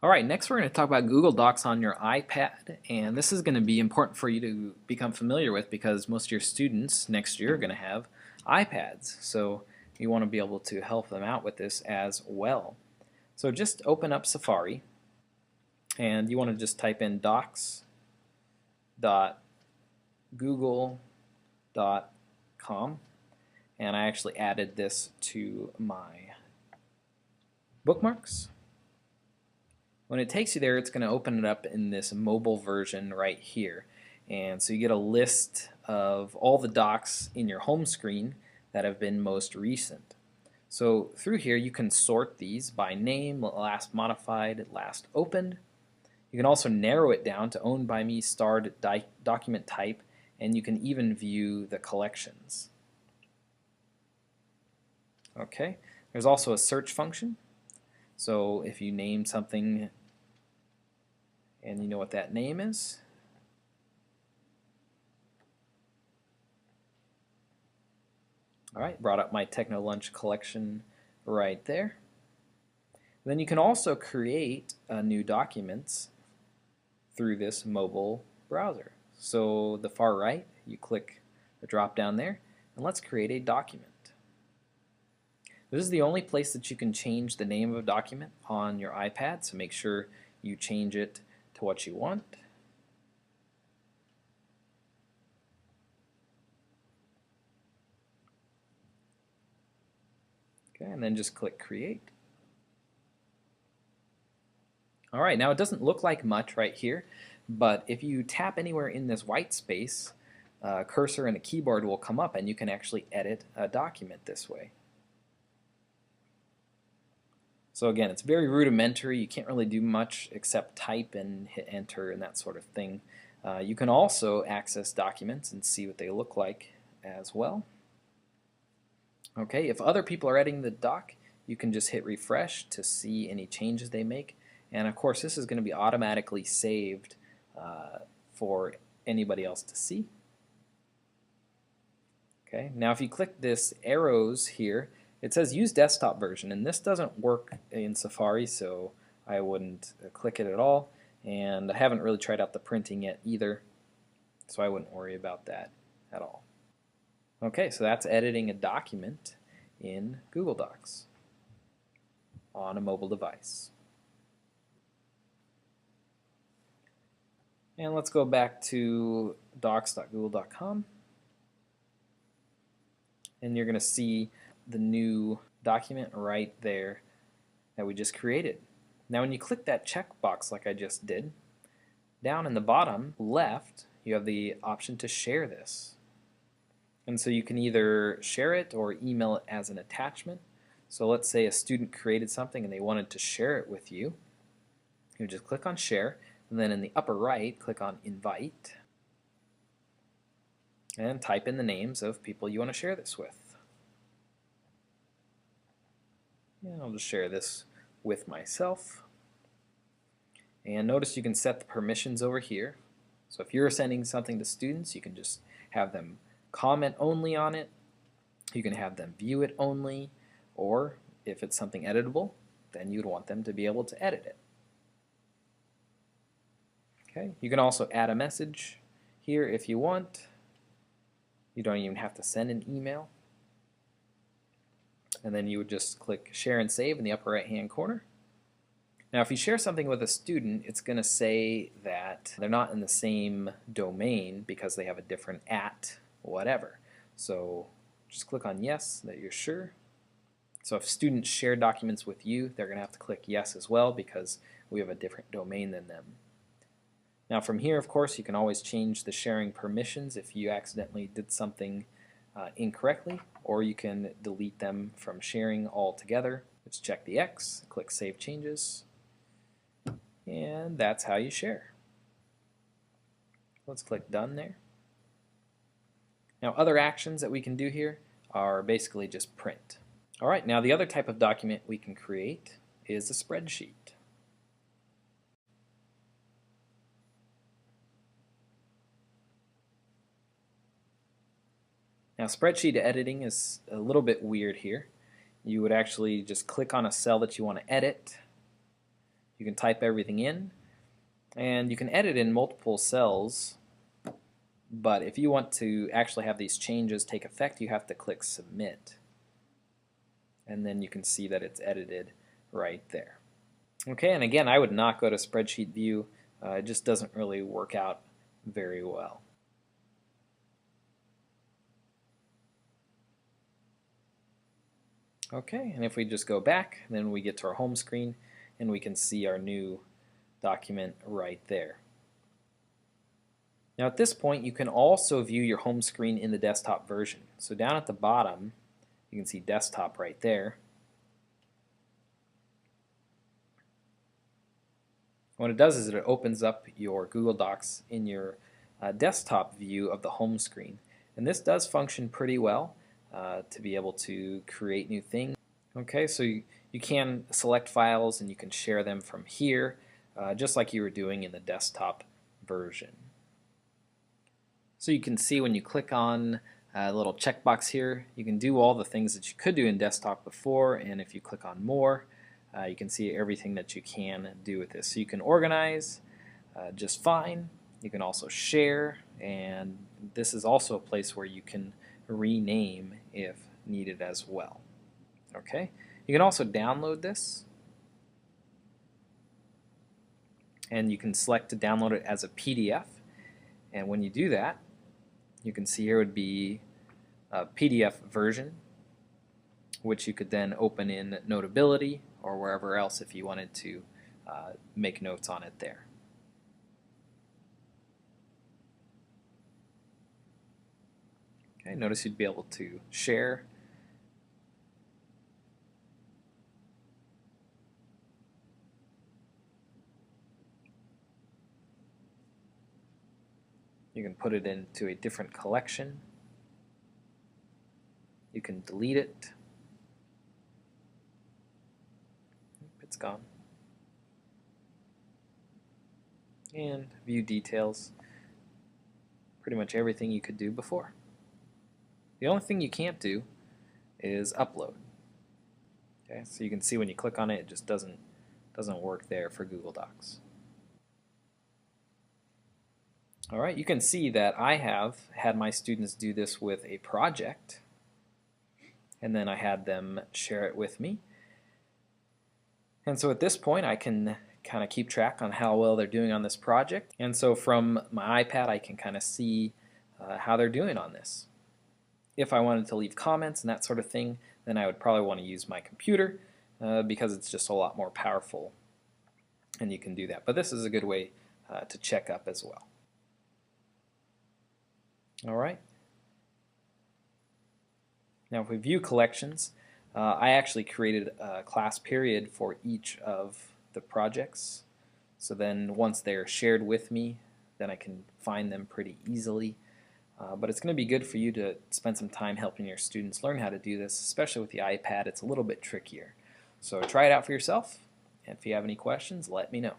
Alright, next we're going to talk about Google Docs on your iPad, and this is going to be important for you to become familiar with because most of your students next year are going to have iPads, so you want to be able to help them out with this as well. So just open up Safari, and you want to just type in docs.google.com, and I actually added this to my bookmarks. When it takes you there, it's going to open it up in this mobile version right here. And so you get a list of all the docs in your home screen that have been most recent. So through here you can sort these by name, last modified, last opened. You can also narrow it down to owned by me, starred, document type, and you can even view the collections. Okay, there's also a search function. So if you name something and you know what that name is, alright, brought up my TechnoLunch collection right there. Then you can also create new documents through this mobile browser. So the far right, you click the drop down there, and let's create a document. This is the only place that you can change the name of a document on your iPad, so make sure you change it to what you want. Okay, and then just click Create. Alright, now it doesn't look like much right here, but if you tap anywhere in this white space, a cursor and a keyboard will come up and you can actually edit a document this way. So again, it's very rudimentary. You can't really do much except type and hit enter and that sort of thing. You can also access documents and see what they look like as well. Okay, if other people are editing the doc, you can just hit refresh to see any changes they make. And of course, this is going to be automatically saved for anybody else to see. Okay, now if you click this arrows here, it says use desktop version, and this doesn't work in Safari, so I wouldn't click it at all. And I haven't really tried out the printing yet either, so I wouldn't worry about that at all. Okay, so that's editing a document in Google Docs on a mobile device. And let's go back to docs.google.com, and you're going to see the new document right there that we just created. Now when you click that checkbox like I just did, down in the bottom left you have the option to share this. And so you can either share it or email it as an attachment. So let's say a student created something and they wanted to share it with you. You just click on share, and then in the upper right click on invite and type in the names of people you want to share this with. And I'll just share this with myself. And notice you can set the permissions over here. So if you're sending something to students, you can just have them comment only on it. You can have them view it only, or if it's something editable, then you'd want them to be able to edit it. Okay, you can also add a message here if you want. You don't even have to send an email. And then you would just click share and save in the upper right hand corner. Now if you share something with a student, it's going to say that they're not in the same domain because they have a different @ whatever. So just click on yes that you're sure. So if students share documents with you, they're going to have to click yes as well because we have a different domain than them. Now from here, of course, you can always change the sharing permissions if you accidentally did something incorrectly, or you can delete them from sharing altogether. Let's check the X, click Save Changes, and that's how you share. Let's click Done there. Now other actions that we can do here are basically just print. Alright, now the other type of document we can create is a spreadsheet. Now spreadsheet editing is a little bit weird here. You would actually just click on a cell that you want to edit, You can type everything in, and you can edit in multiple cells, but if you want to actually have these changes take effect, you have to click Submit. And then you can see that it's edited right there. Okay, and again, I would not go to Spreadsheet View. It just doesn't really work out very well. Okay, and if we just go back, then we get to our home screen and we can see our new document right there. Now at this point you can also view your home screen in the desktop version. So down at the bottom you can see desktop right there. What it does is it opens up your Google Docs in your desktop view of the home screen. And this does function pretty well to be able to create new things. Okay, so you can select files and you can share them from here, just like you were doing in the desktop version. So you can see when you click on a little checkbox here, you can do all the things that you could do in desktop before, and if you click on more, you can see everything that you can do with this. So you can organize just fine. You can also share, and this is also a place where you can rename if needed as well. Okay, you can also download this, and you can select to download it as a PDF. And when you do that, you can see here would be a PDF version, which you could then open in Notability or wherever else if you wanted to make notes on it there. Okay, notice you'd be able to share. You can put it into a different collection. You can delete it. It's gone. And view details. Pretty much everything you could do before. The only thing you can't do is upload. Okay, so you can see when you click on it, it just doesn't work there for Google Docs. Alright, you can see that I have had my students do this with a project, and then I had them share it with me. And so at this point I can kind of keep track on how well they're doing on this project. And so from my iPad I can kind of see how they're doing on this. If I wanted to leave comments and that sort of thing, then I would probably want to use my computer because it's just a lot more powerful, and you can do that. But this is a good way to check up as well. Alright. Now if we view collections, I actually created a class period for each of the projects. So then once they're shared with me, then I can find them pretty easily. But it's going to be good for you to spend some time helping your students learn how to do this, especially with the iPad. It's a little bit trickier. So try it out for yourself, and if you have any questions, let me know.